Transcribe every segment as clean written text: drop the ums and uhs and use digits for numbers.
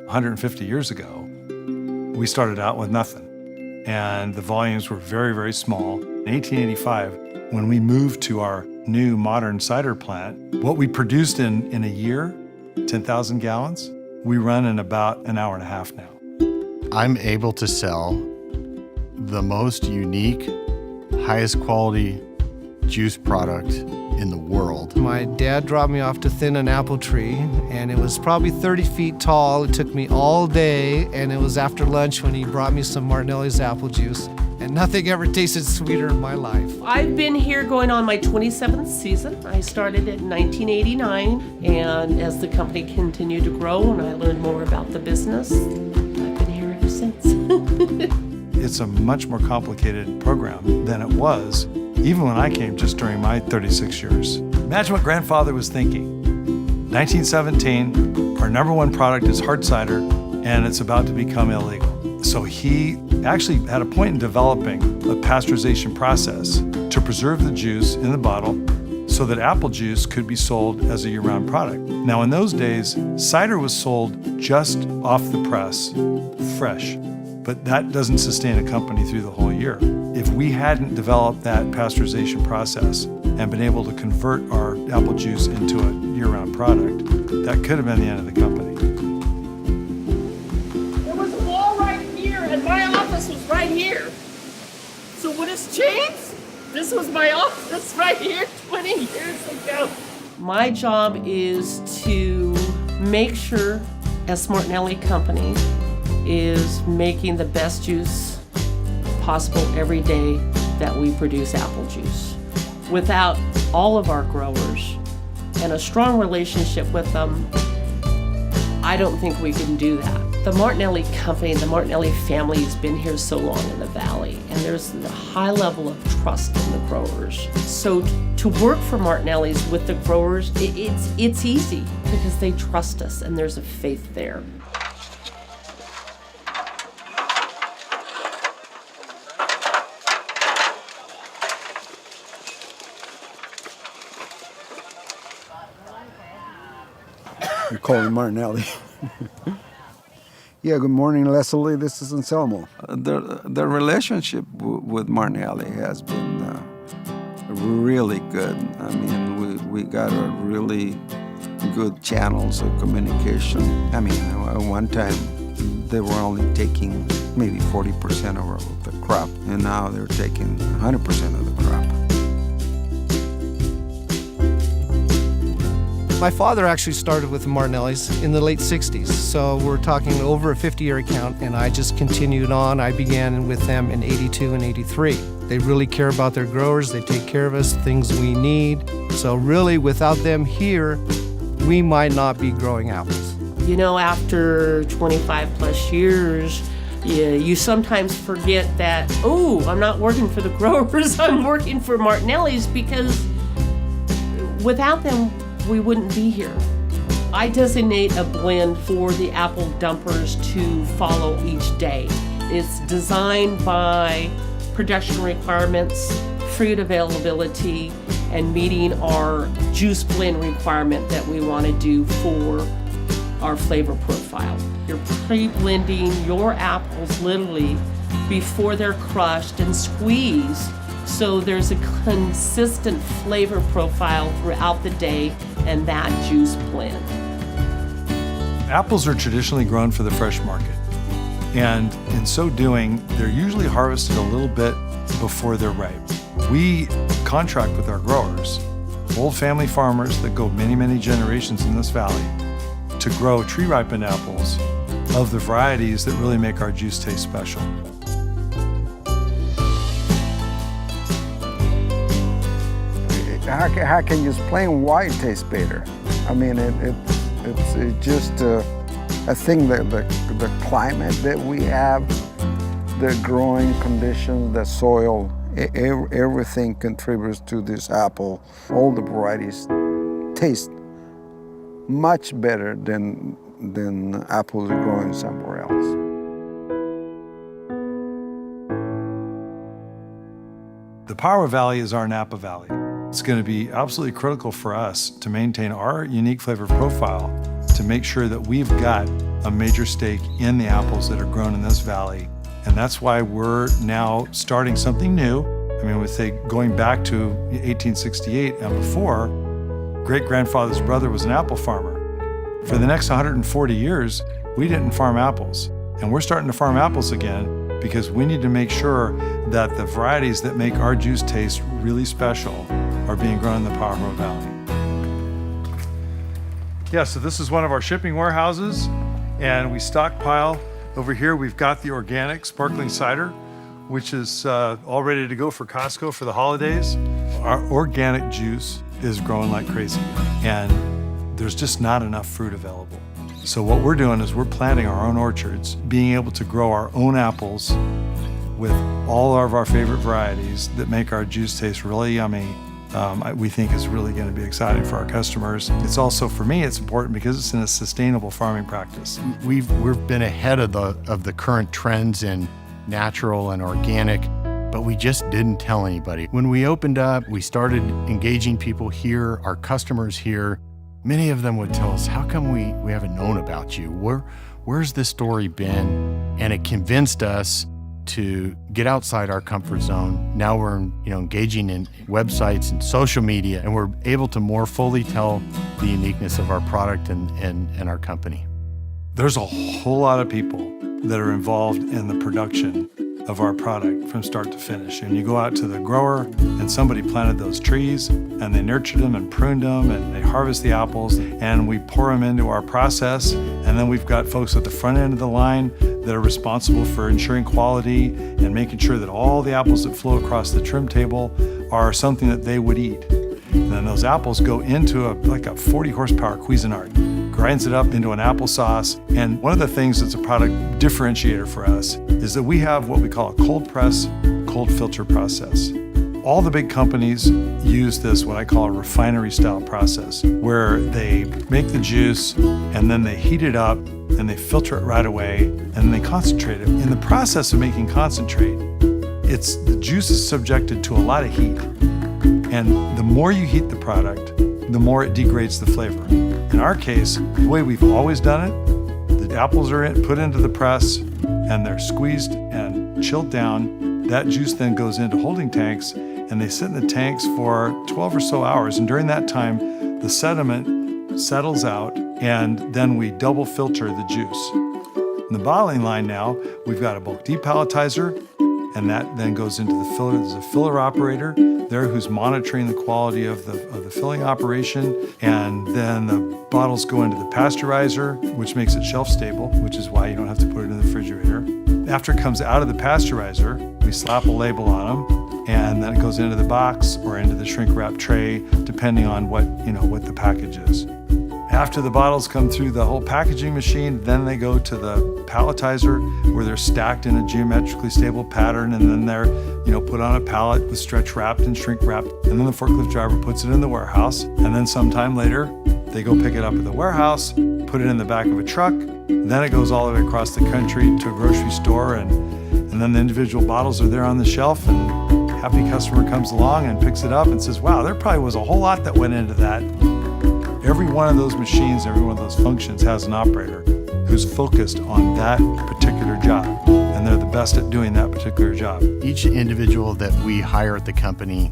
150 years ago, we started out with nothing. And the volumes were very, very small. In 1885, when we moved to our new modern cider plant, what we produced in a year, 10,000 gallons, we run in about an hour and a half now. I'm able to sell the most unique, highest quality juice product in the world. My dad dropped me off to thin an apple tree, and it was probably 30 feet tall. It took me all day, and it was after lunch when he brought me some Martinelli's apple juice, and nothing ever tasted sweeter in my life. I've been here going on my 27th season. I started in 1989, and as the company continued to grow and I learned more about the business, I've been here ever since. It's a much more complicated program than it was even when I came just during my 36 years. Imagine what grandfather was thinking. 1917, our number one product is hard cider, and it's about to become illegal. So he actually had a point in developing a pasteurization process to preserve the juice in the bottle so that apple juice could be sold as a year-round product. Now, in those days, cider was sold just off the press, fresh, but that doesn't sustain a company through the whole year. If we hadn't developed that pasteurization process and been able to convert our apple juice into a year-round product, that could have been the end of the company. There was a wall right here, and my office was right here. So what has changed? This was my office right here 20 years ago. My job is to make sure S. Martinelli Company is making the best juice possible every day that we produce apple juice. Without all of our growers and a strong relationship with them, I don't think we can do that. The Martinelli Company, the Martinelli family has been here so long in the Valley, and there's a high level of trust in the growers. So to work for Martinelli's with the growers, it's easy because they trust us and there's a faith there. We call him Martinelli. Yeah, good morning, Leslie. This is Anselmo. The relationship with Martinelli has been really good. I mean, we got a really good channels of communication. I mean, at one time, they were only taking maybe 40% of the crop, and now they're taking 100% of the crop. My father actually started with Martinelli's in the late 60s, so we're talking over a 50-year account, and I just continued on. I began with them in 82 and 83. They really care about their growers. They take care of us, things we need. So really, without them here, we might not be growing apples. You know, after 25 plus years, you sometimes forget that, oh, I'm not working for the growers, I'm working for Martinelli's, because without them, we wouldn't be here. I designate a blend for the apple dumpers to follow each day. It's designed by production requirements, fruit availability, and meeting our juice blend requirement that we want to do for our flavor profile. You're pre-blending your apples literally before they're crushed and squeezed, so there's a consistent flavor profile throughout the day and that juice blend. Apples are traditionally grown for the fresh market, and in so doing, they're usually harvested a little bit before they're ripe. We contract with our growers, old family farmers that go many, many generations in this valley, to grow tree-ripened apples of the varieties that really make our juice taste special. How can just plain white taste better? I mean, it's just a thing that the climate that we have, the growing conditions, the soil, everything contributes to this apple. All the varieties taste much better than apples growing somewhere else. The Power Valley is our Napa Valley. It's going to be absolutely critical for us to maintain our unique flavor profile, to make sure that we've got a major stake in the apples that are grown in this valley. And that's why we're now starting something new. I mean, with going back to 1868 and before, great-grandfather's brother was an apple farmer. For the next 140 years, we didn't farm apples. And we're starting to farm apples again because we need to make sure that the varieties that make our juice taste really special are being grown in the Pajaro Valley. Yeah, so this is one of our shipping warehouses, and we stockpile. Over here, we've got the organic sparkling cider, which is all ready to go for Costco for the holidays. Our organic juice is growing like crazy, and there's just not enough fruit available. So what we're doing is we're planting our own orchards, being able to grow our own apples with all of our favorite varieties that make our juice taste really yummy. We think is really going to be exciting for our customers. It's also, for me, it's important because it's in a sustainable farming practice. We've been ahead of the current trends in natural and organic, but we just didn't tell anybody. When we opened up, we started engaging people here, our customers here. Many of them would tell us, how come we haven't known about you? Where's this story been? And it convinced us to get outside our comfort zone. Now we're engaging in websites and social media, and we're able to more fully tell the uniqueness of our product and our company. There's a whole lot of people that are involved in the production of our product from start to finish. And you go out to the grower, and somebody planted those trees, and they nurtured them and pruned them, and they harvest the apples, and we pour them into our process. And then we've got folks at the front end of the line that are responsible for ensuring quality and making sure that all the apples that flow across the trim table are something that they would eat. And then those apples go into a 40 horsepower Cuisinart, grinds it up into an applesauce. And one of the things that's a product differentiator for us is that we have what we call a cold press, cold filter process. All the big companies use this, what I call a refinery style process, where they make the juice and then they heat it up and they filter it right away and then they concentrate it. In the process of making concentrate, the juice is subjected to a lot of heat. And the more you heat the product, the more it degrades the flavor. In our case, the way we've always done it, the apples are put into the press and they're squeezed and chilled down. That juice then goes into holding tanks and they sit in the tanks for 12 or so hours. And during that time, the sediment settles out and then we double filter the juice. In the bottling line now, we've got a bulk depalletizer, and that then goes into the filler. There's a filler operator there who's monitoring the quality of the filling operation, and then the bottles go into the pasteurizer, which makes it shelf stable, which is why you don't have to put it in the refrigerator. After it comes out of the pasteurizer, we slap a label on them, and then it goes into the box or into the shrink wrap tray, depending on what the package is. After the bottles come through the whole packaging machine, then they go to the palletizer where they're stacked in a geometrically stable pattern, and then they're put on a pallet with stretch wrapped and shrink wrapped, and then the forklift driver puts it in the warehouse, and then sometime later they go pick it up at the warehouse, put it in the back of a truck, then it goes all the way across the country to a grocery store, and then the individual bottles are there on the shelf, and a happy customer comes along and picks it up and says, wow, there probably was a whole lot that went into that. Every one of those machines, every one of those functions has an operator who's focused on that particular job, and they're the best at doing that particular job. Each individual that we hire at the company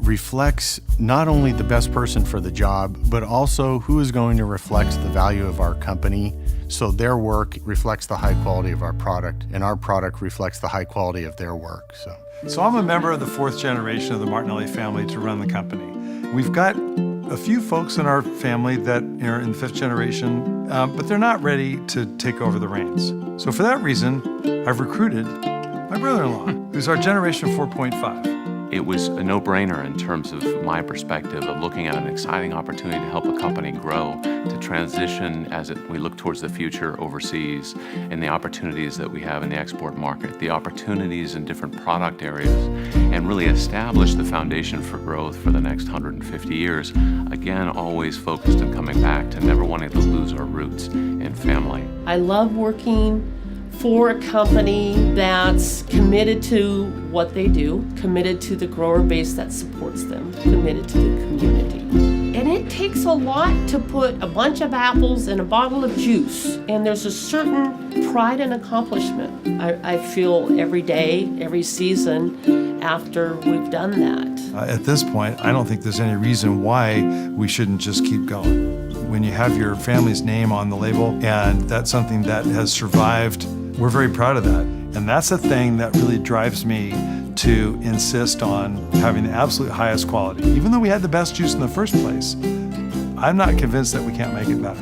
reflects not only the best person for the job, but also who is going to reflect the value of our company. So their work reflects the high quality of our product, and our product reflects the high quality of their work. So I'm a member of the fourth generation of the Martinelli family to run the company. We've got a few folks in our family that are in the fifth generation, but they're not ready to take over the reins. So for that reason, I've recruited my brother-in-law, who's our generation 4.5. It was a no-brainer in terms of my perspective of looking at an exciting opportunity to help a company grow, to transition as we look towards the future overseas, and the opportunities that we have in the export market, the opportunities in different product areas, and really establish the foundation for growth for the next 150 years. Again, always focused on coming back to never wanting to lose our roots and family. I love working for a company that's committed to what they do, committed to the grower base that supports them, committed to the community. And it takes a lot to put a bunch of apples in a bottle of juice. And there's a certain pride and accomplishment I feel every day, every season after we've done that. At this point, I don't think there's any reason why we shouldn't just keep going. When you have your family's name on the label, and that's something that has survived, we're very proud of that. And that's the thing that really drives me to insist on having the absolute highest quality. Even though we had the best juice in the first place, I'm not convinced that we can't make it better.